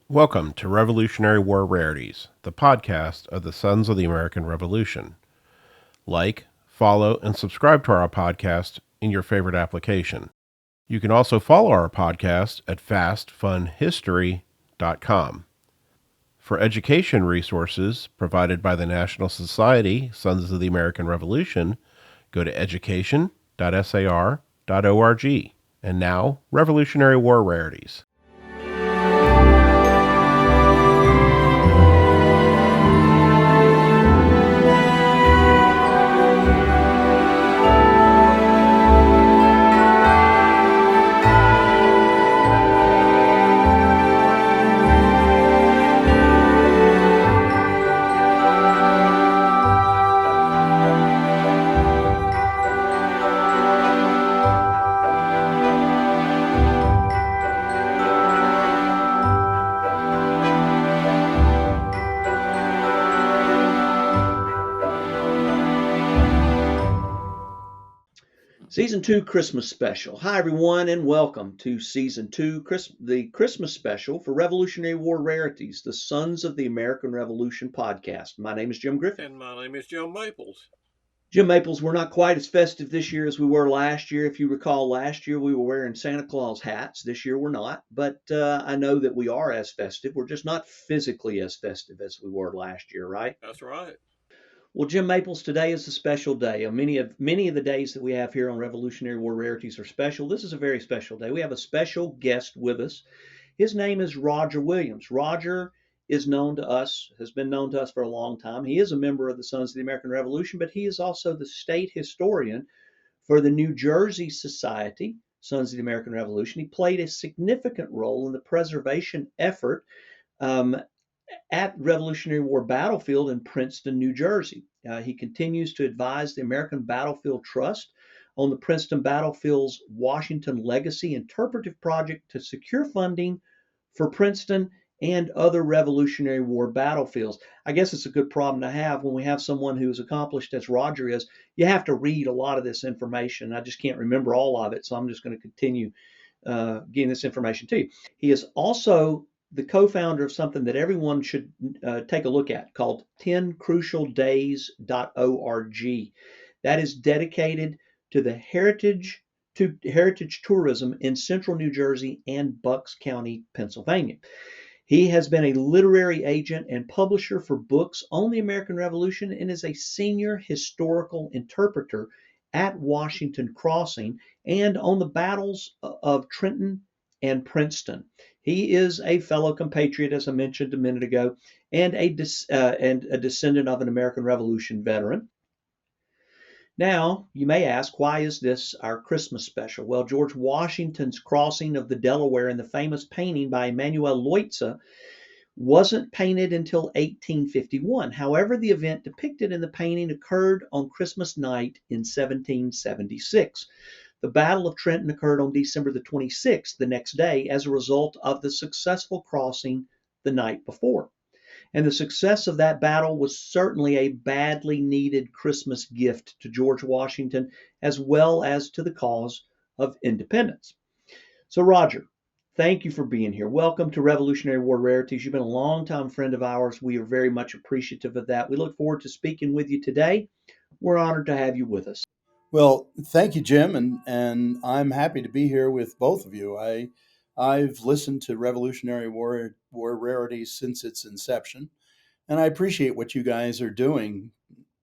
Welcome to Revolutionary War Rarities, the podcast of the Sons of the American Revolution. Like, follow, and subscribe to our podcast in your favorite application. You can also follow our podcast at fastfunhistory.com. For education resources provided by the National Society Sons of the American Revolution, go to education.sar.org. And now, Revolutionary War Rarities. Season 2 Christmas Special. Hi, everyone, and welcome to Season 2, the Christmas Special for Revolutionary War Rarities, the Sons of the American Revolution podcast. My name is Jim Griffin. And my name is Joe Maples. Jim Maples, we're not quite as festive this year as we were last year. If you recall, last year we were wearing Santa Claus hats. This year we're not, but I know that we are as festive. We're just not physically as festive as we were last year, right? That's right. Well, Jim Maples, today is a special day. Many of the days that we have here on Revolutionary War Rarities are special. This is a very special day. We have a special guest with us. His name is Roger Williams. Roger is known to us, has been known to us for a long time. He is a member of the Sons of the American Revolution, but he is also the state historian for the New Jersey Society, Sons of the American Revolution. He played a significant role in the preservation effort um, at Revolutionary War battlefield in Princeton, New Jersey. He continues to advise the American Battlefield Trust on the Princeton Battlefield's Washington Legacy Interpretive Project to secure funding for Princeton and other Revolutionary War battlefields. I guess it's a good problem to have when we have someone who is accomplished as Roger is. You have to read a lot of this information. I just can't remember all of it, so I'm just going to continue getting this information to you. He is also the co-founder of something that everyone should take a look at called 10crucialdays.org. That is dedicated to the heritage tourism in central New Jersey and Bucks County, Pennsylvania. He has been a literary agent and publisher for books on the American Revolution and is a senior historical interpreter at Washington Crossing and on the battles of Trenton and Princeton. He is a fellow compatriot, as I mentioned a minute ago, and a descendant of an American Revolution veteran. Now, you may ask, why is this our Christmas special? Well, George Washington's crossing of the Delaware in the famous painting by Emanuel Leutze wasn't painted until 1851. However, the event depicted in the painting occurred on Christmas night in 1776. The Battle of Trenton occurred on December the 26th, the next day, as a result of the successful crossing the night before. And the success of that battle was certainly a badly needed Christmas gift to George Washington, as well as to the cause of independence. So, Roger, thank you for being here. Welcome to Revolutionary War Rarities. You've been a longtime friend of ours. We are very much appreciative of that. We look forward to speaking with you today. We're honored to have you with us. Well, thank you, Jim, and I'm happy to be here with both of you. I've listened to Revolutionary War Rarities since its inception, and I appreciate what you guys are doing,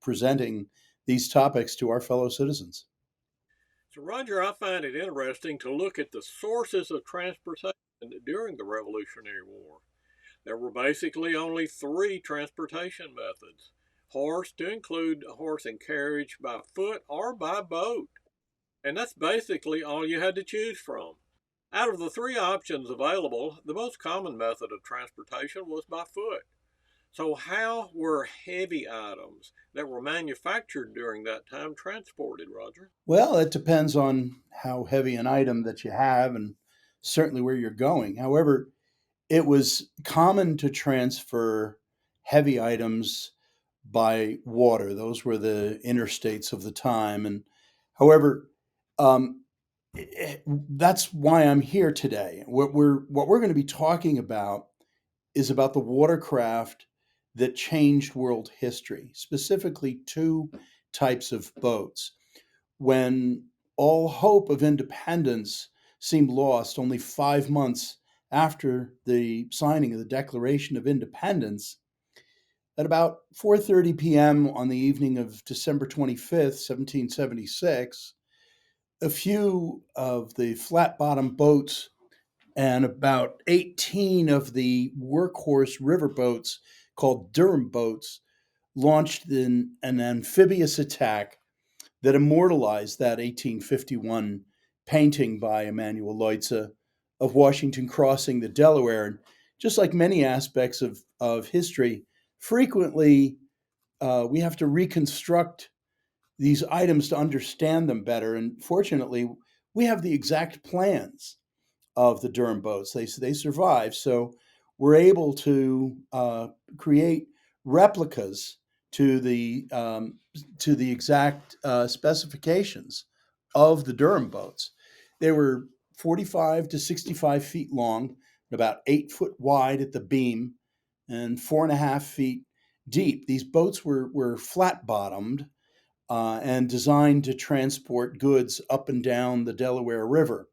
presenting these topics to our fellow citizens. So, Roger, I find it interesting to look at the sources of transportation during the Revolutionary War. There were basically only three transportation methods: horse, to include a horse and carriage, by foot, or by boat. And that's basically all you had to choose from. Out of the three options available, the most common method of transportation was by foot. So, how were heavy items that were manufactured during that time transported, Roger? Well, it depends on how heavy an item that you have and certainly where you're going. However, it was common to transfer heavy items by water. Those were the interstates of the time. And however, um, that's why I'm here today. What we're going to be talking about is about the watercraft that changed world history, specifically two types of boats. When all hope of independence seemed lost only 5 months after the signing of the Declaration of Independence, at about 4:30 p.m. on the evening of December 25th, 1776, a few of the flat-bottom boats and about 18 of the workhorse river boats called Durham boats launched an amphibious attack that immortalized that 1851 painting by Emanuel Leutze of Washington crossing the Delaware. And just like many aspects of history, frequently we have to reconstruct these items to understand them better. And fortunately, we have the exact plans of the Durham boats. They survive, so we're able to create replicas to the um, to the exact specifications of the Durham boats. They were 45 to 65 feet long, about 8 foot wide at the beam, and 4.5 feet deep. These boats were flat bottomed and designed to transport goods up and down the Delaware River.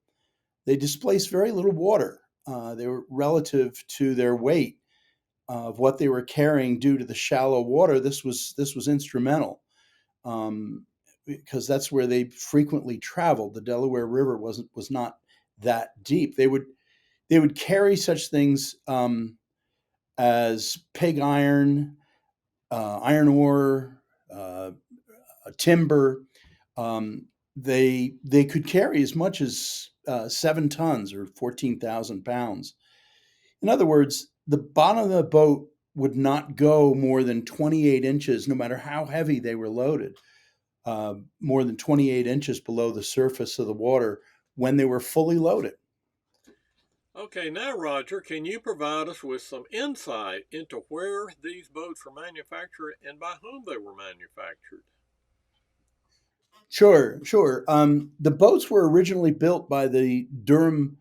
They displaced very little water. They were relative to their weight of what they were carrying due to the shallow water. This was instrumental because that's where they frequently traveled. The Delaware River was not that deep. They would carry such things as pig iron, iron ore, timber. They could carry as much as 7 tons or 14,000 pounds. In other words, the bottom of the boat would not go more than 28 inches, no matter how heavy they were loaded, more than 28 inches below the surface of the water when they were fully loaded. Okay, now, Roger, can you provide us with some insight into where these boats were manufactured and by whom they were manufactured? Sure, sure. The boats were originally built by the Durham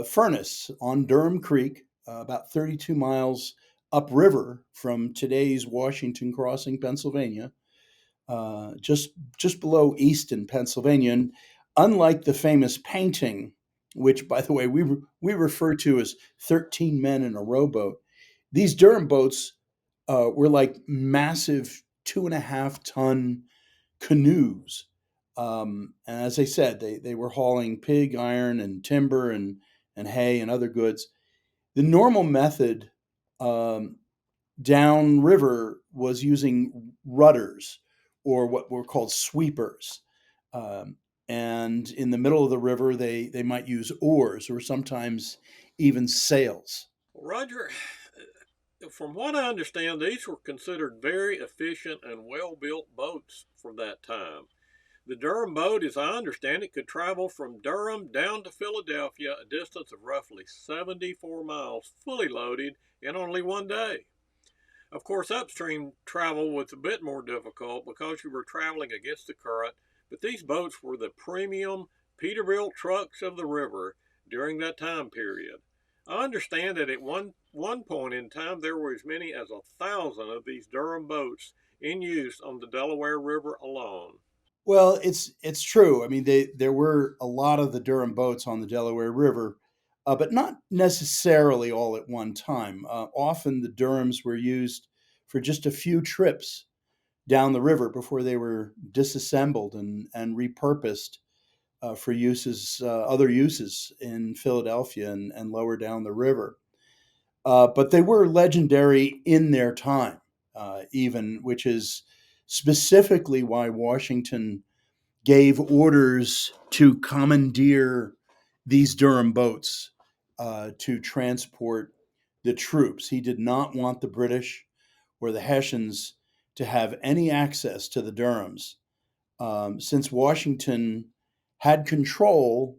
Furnace on Durham Creek, about 32 miles upriver from today's Washington Crossing, Pennsylvania, just below Easton, Pennsylvania. And unlike the famous painting, which, by the way, we refer to as 13 Men in a Rowboat, these Durham boats were like massive 2.5 ton canoes. And as I said, they were hauling pig iron and timber and hay and other goods. The normal method um, downriver was using rudders or what were called sweepers. Um, and in the middle of the river, they might use oars or sometimes even sails. Roger, from what I understand, these were considered very efficient and well built boats for that time. The Durham boat, as I understand it, could travel from Durham down to Philadelphia, a distance of roughly 74 miles, fully loaded in only one day. Of course, upstream travel was a bit more difficult because you were traveling against the current, but these boats were the premium Peterbilt trucks of the river during that time period. I understand that at one point in time there were as many as 1,000 of these Durham boats in use on the Delaware River alone. Well, it's true. I mean, there were a lot of the Durham boats on the Delaware River, but not necessarily all at one time. Often the Durhams were used for just a few trips down the river before they were disassembled and repurposed for other uses in Philadelphia and lower down the river. But they were legendary in their time, even, which is specifically why Washington gave orders to commandeer these Durham boats to transport the troops. He did not want the British or the Hessians to have any access to the Durhams. Since Washington had control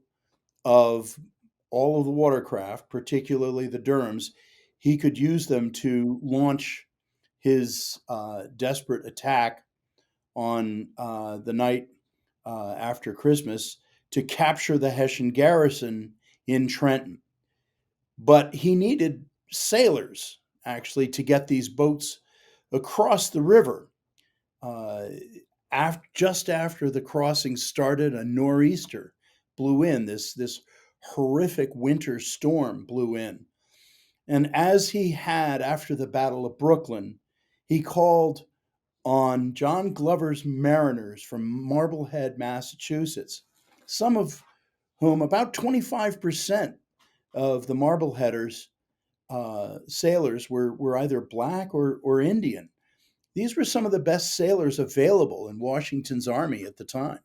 of all of the watercraft, particularly the Durhams, he could use them to launch his desperate attack on the night after Christmas to capture the Hessian garrison in Trenton. But he needed sailors actually to get these boats across the river. Uh, just after the crossing started, a nor'easter blew in. This horrific winter storm blew in, and as he had after the Battle of Brooklyn, he called on John Glover's mariners from Marblehead, Massachusetts, some of whom, about 25% of the Marbleheaders sailors were either black or Indian. These were some of the best sailors available in Washington's army at the time.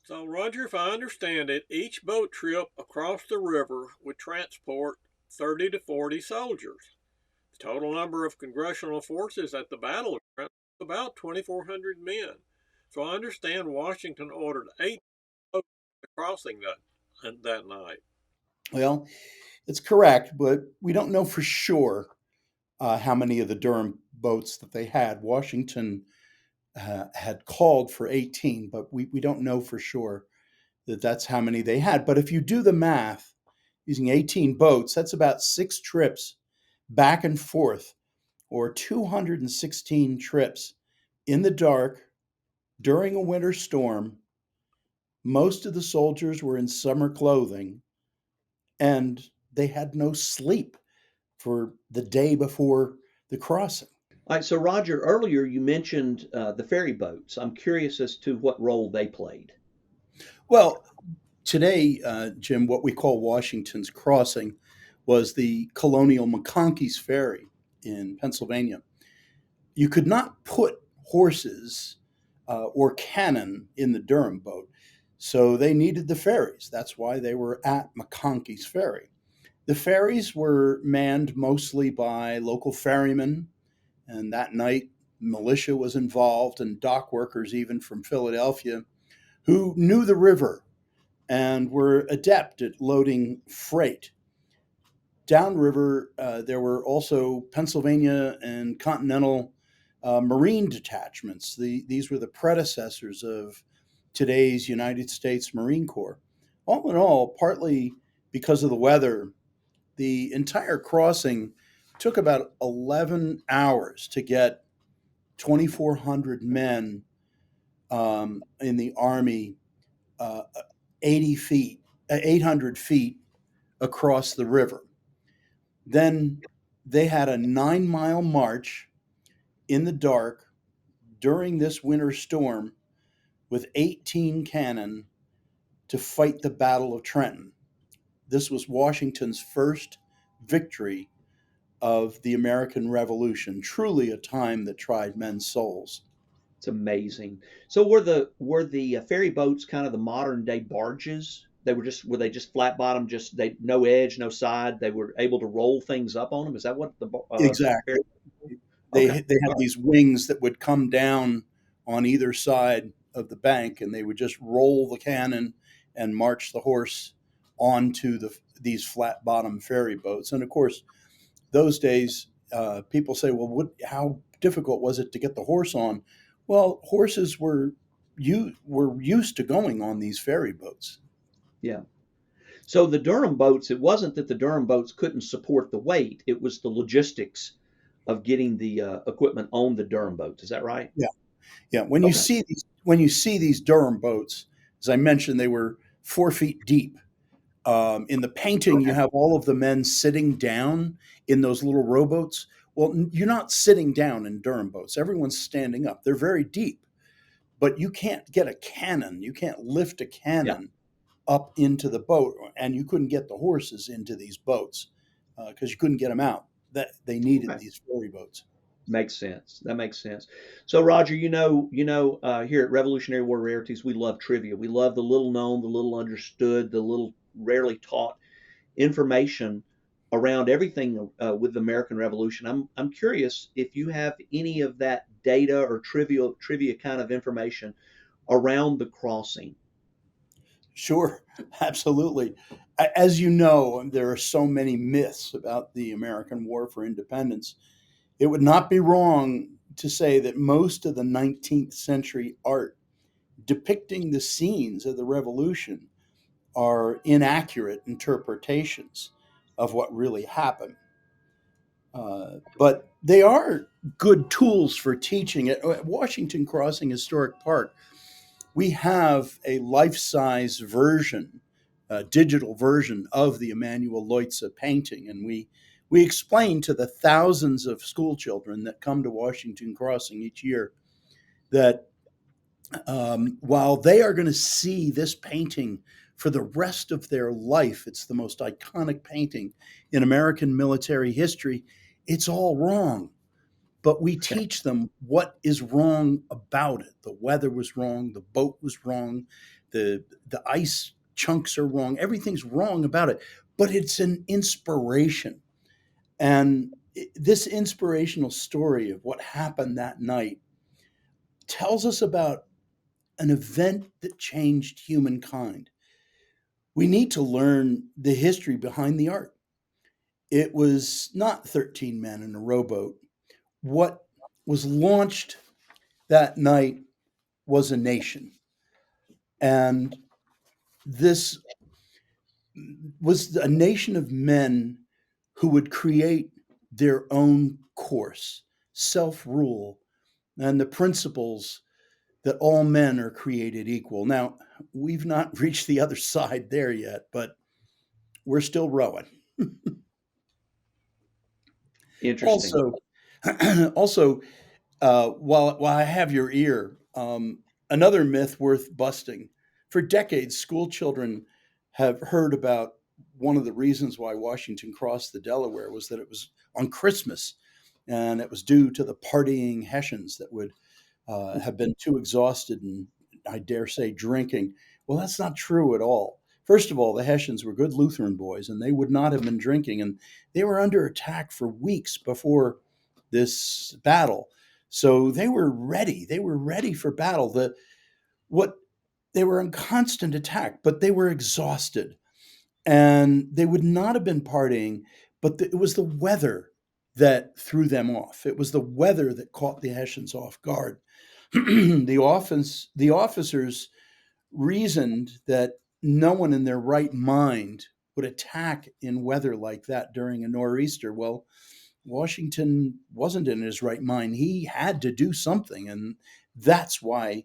So, Roger, if I understand it, each boat trip across the river would transport 30 to 40 soldiers. The total number of congressional forces at the battle was about 2,400 men. So I understand Washington ordered 8 boats crossing that night. Well, it's correct, but we don't know for sure how many of the Durham boats that they had. Washington had called for 18, but we don't know for sure that that's how many they had. But if you do the math, using 18 boats, that's about 6 trips back and forth, or 216 trips in the dark during a winter storm. Most of the soldiers were in summer clothing, and they had no sleep for the day before the crossing. All right, so Roger, earlier you mentioned the ferry boats. I'm curious as to what role they played. Well, today, Jim, what we call Washington's Crossing was the Colonial McConkey's Ferry in Pennsylvania. You could not put horses or cannon in the Durham boat, so they needed the ferries. That's why they were at McConkey's Ferry. The ferries were manned mostly by local ferrymen, and that night, militia was involved and dock workers, even from Philadelphia, who knew the river and were adept at loading freight. Downriver, there were also Pennsylvania and Continental Marine detachments. These were the predecessors of today's United States Marine Corps. All in all, partly because of the weather, the entire crossing took about 11 hours to get 2,400 men in the Army, uh, 80 feet, 800 feet across the river. Then they had a 9-mile march in the dark during this winter storm with 18 cannon to fight the Battle of Trenton. This was Washington's first victory of the American Revolution, truly a time that tried men's souls. It's amazing. So were the ferry boats kind of the modern day barges? Were they just flat bottom, just they no edge, no side. They were able to roll things up on them. Is that what the ferry? Exactly. Okay, They all had right. these wings that would come down on either side of the bank, and they would just roll the cannon and march the horse onto these flat bottom ferry boats. And of course, those days, people say, "Well, how difficult was it to get the horse on?" Well, horses were used to going on these ferry boats. Yeah. So the Durham boats, it wasn't that the Durham boats couldn't support the weight; it was the logistics of getting the equipment on the Durham boats. Is that right? Yeah, yeah. Okay. When you see these Durham boats, as I mentioned, they were 4 feet deep. In the painting, you Okay. have all of the men sitting down in those little rowboats. Well, you're not sitting down in Durham boats. Everyone's standing up. They're very deep, but you can't get a cannon. You can't lift a Yeah. cannon up into the boat, and you couldn't get the horses into these boats because you couldn't get them out. That they needed Okay. these ferry boats. Makes sense. That makes sense. So, Roger, here at Revolutionary War Rarities, we love trivia. We love the little known, the little understood, the little rarely taught information around everything with the American Revolution. I'm curious if you have any of that data or trivia kind of information around the crossing. Sure, absolutely. As you know, there are so many myths about the American War for Independence. It would not be wrong to say that most of the 19th century art depicting the scenes of the revolution are inaccurate interpretations. of what really happened. But they are good tools for teaching. At Washington Crossing Historic Park, we have a life-size version, a digital version of the Emanuel Leutze painting, and we explain to the thousands of school children that come to Washington Crossing each year that while they are going to see this painting for the rest of their life, it's the most iconic painting in American military history. It's all wrong, but we teach them what is wrong about it. The weather was wrong, the boat was wrong, the ice chunks are wrong, everything's wrong about it, but it's an inspiration. And this inspirational story of what happened that night tells us about an event that changed humankind. We need to learn the history behind the art. It was not 13 men in a rowboat. What was launched that night was a nation. And this was a nation of men who would create their own course, self rule, and the principles that all men are created equal. Now, we've not reached the other side there yet, but we're still rowing. Interesting. Also, also, while I have your ear, another myth worth busting. For decades, school children have heard about one of the reasons why Washington crossed the Delaware was that it was on Christmas, and it was due to the partying Hessians that would have been too exhausted and, I dare say, drinking. Well, that's not true at all. First of all, the Hessians were good Lutheran boys, and they would not have been drinking, and they were under attack for weeks before this battle. So they were ready. They were ready for battle. What they were in constant attack, but they were exhausted, and they would not have been partying. But it was the weather that threw them off. It was the weather that caught the Hessians off guard. The officers reasoned that no one in their right mind would attack in weather like that during a nor'easter. Well, Washington wasn't in his right mind. He had to do something, and that's why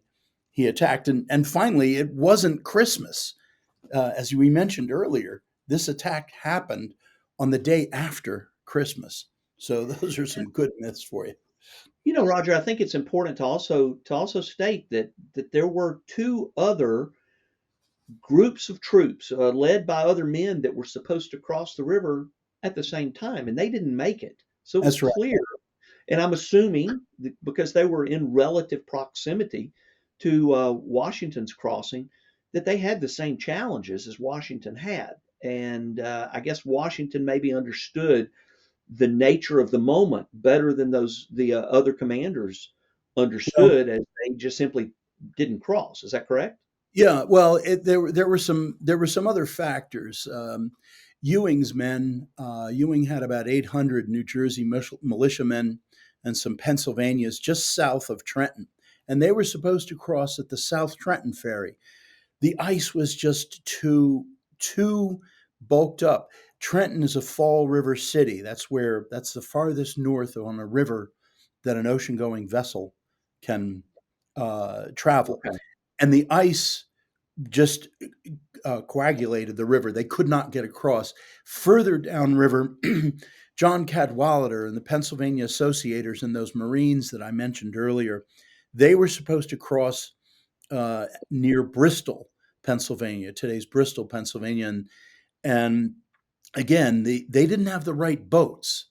he attacked. And finally, it wasn't Christmas. As we mentioned earlier, this attack happened on the day after Christmas. So those are some good myths for you. Roger, I think it's important to also state that there were two other groups of troops led by other men that were supposed to cross the river at the same time, and they didn't make it. So it was That's right. clear, and I'm assuming that because they were in relative proximity to Washington's crossing, that they had the same challenges as Washington had. And I guess Washington maybe understood the nature of the moment better than the other commanders Well, understood, as they just simply didn't cross. Is that correct? yeah, well, there were some other factors. Ewing's men, Ewing had about 800 New Jersey militiamen and some Pennsylvanians just south of Trenton, and they were supposed to cross at the South Trenton Ferry. The ice was just too bulked up. Trenton is a Fall River city. That's the farthest north on a river that an ocean-going vessel can travel, Okay. and the ice just coagulated the river. They could not get across. Further downriver, John Cadwalader and the Pennsylvania Associators and those Marines that I mentioned earlier, they were supposed to cross near Bristol, Pennsylvania, today's Bristol, Pennsylvania, and again, they didn't have the right boats.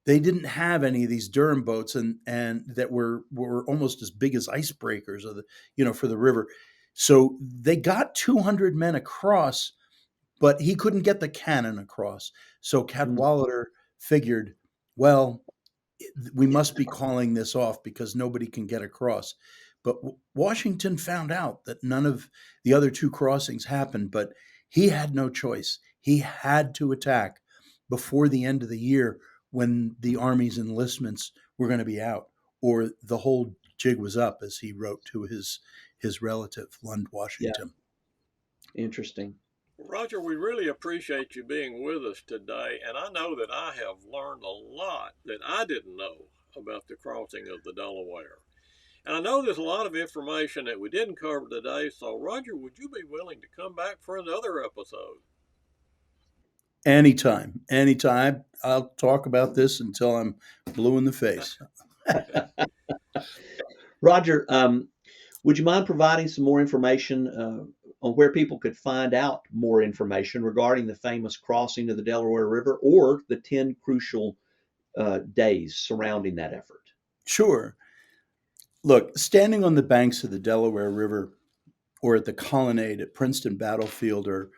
They didn't have any of these Durham boats, and that were almost as big as icebreakers of for the river. So they got 200 men across, but he couldn't get the cannon across. So Mm. Cadwalader figured, well, we must be calling this off because nobody can get across. But Washington found out that none of the other two crossings happened, but he had no choice. He had to attack before the end of the year when the Army's enlistments were going to be out, or the whole jig was up, as he wrote to his relative, Lund Yeah, Washington. interesting. Roger, we really appreciate you being with us today, and I know that I have learned a lot that I didn't know about the crossing of the Delaware. And I know there's a lot of information that we didn't cover today, so Roger, would you be willing to come back for another episode? Anytime, anytime. I'll talk about this until I'm blue in the face. Roger, would you mind providing some more information on where people could find out more information regarding the famous crossing of the Delaware River or the 10 crucial days surrounding that effort? Sure. Look, standing on the banks of the Delaware River or at the colonnade at Princeton Battlefield are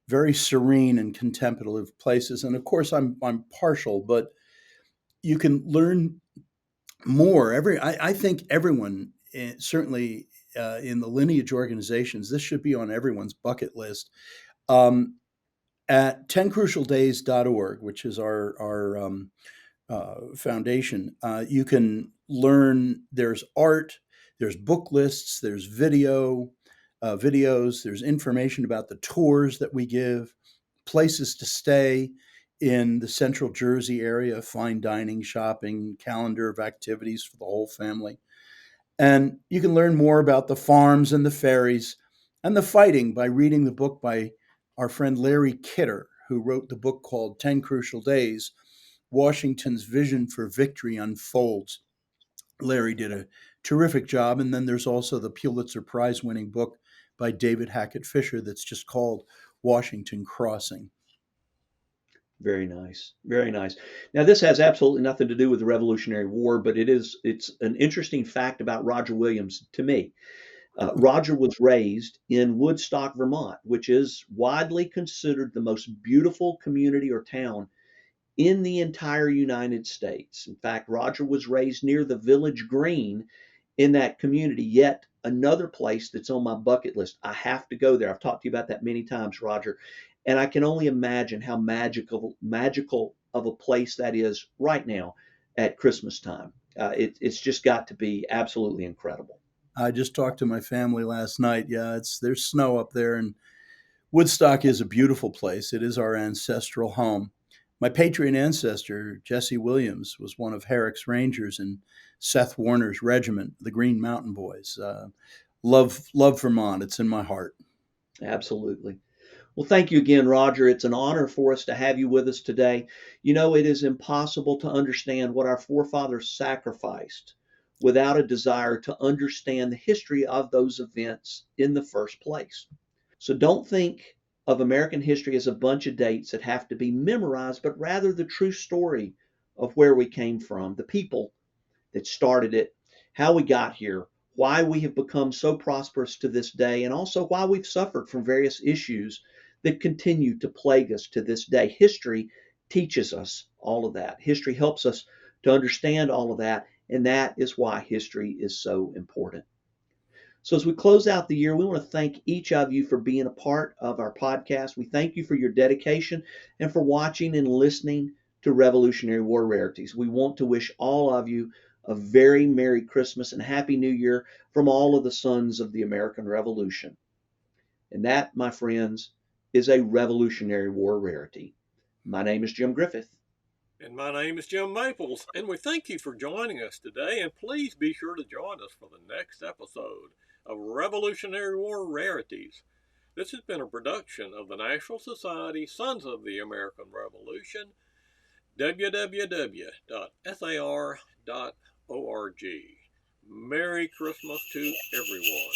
very serene and contemplative places. And of course, I'm partial, but you can learn more. I think everyone, certainly in the lineage organizations, this should be on everyone's bucket list. Um, at 10crucialdays.org, which is our foundation, you can learn. There's art, there's book lists, there's videos, there's information about the tours that we give, places to stay in the central Jersey area, fine dining, shopping, calendar of activities for the whole family. And you can learn more about the farms and the ferries and the fighting by reading the book by our friend Larry Kidder, who wrote the book called 10 Crucial Days: Washington's Vision for Victory Unfolds. Larry did a terrific job. And then there's also the Pulitzer Prize winning book by David Hackett Fisher that's just called Washington Crossing. Very nice. Very nice. Now, this has absolutely nothing to do with the Revolutionary War, but it's an interesting fact about Roger Williams to me. Roger was raised in Woodstock, Vermont, which is widely considered the most beautiful community or town in the entire United States. In fact, Roger was raised near the Village Green in that community, yet another place that's on my bucket list. I have to go there. I've talked to you about that many times, Roger, and I can only imagine how magical of a place that is right now at Christmas time. It's just got to be absolutely incredible. I just talked to my family last night. Yeah, there's snow up there, and Woodstock is a beautiful place. It is our ancestral home. My Patriot ancestor, Jesse Williams, was one of Herrick's Rangers in Seth Warner's regiment, the Green Mountain Boys. Love Vermont. It's in my heart. Absolutely. Well, thank you again, Roger. It's an honor for us to have you with us today. You know, it is impossible to understand what our forefathers sacrificed without a desire to understand the history of those events in the first place. So don't think of American history as a bunch of dates that have to be memorized, but rather the true story of where we came from, the people that started it, how we got here, why we have become so prosperous to this day, and also why we've suffered from various issues that continue to plague us to this day. History teaches us all of that. History helps us to understand all of that, and that is why history is so important. So, as we close out the year, we want to thank each of you for being a part of our podcast. We thank you for your dedication and for watching and listening to Revolutionary War Rarities. We want to wish all of you a very Merry Christmas and Happy New Year from all of the sons of the American Revolution. And that, my friends, is a Revolutionary War Rarity. My name is Jim Griffith. And my name is Jim Maples, and we thank you for joining us today, and please be sure to join us for the next episode of Revolutionary War Rarities. This has been a production of the National Society Sons of the American Revolution, www.sar.org. Merry Christmas to everyone.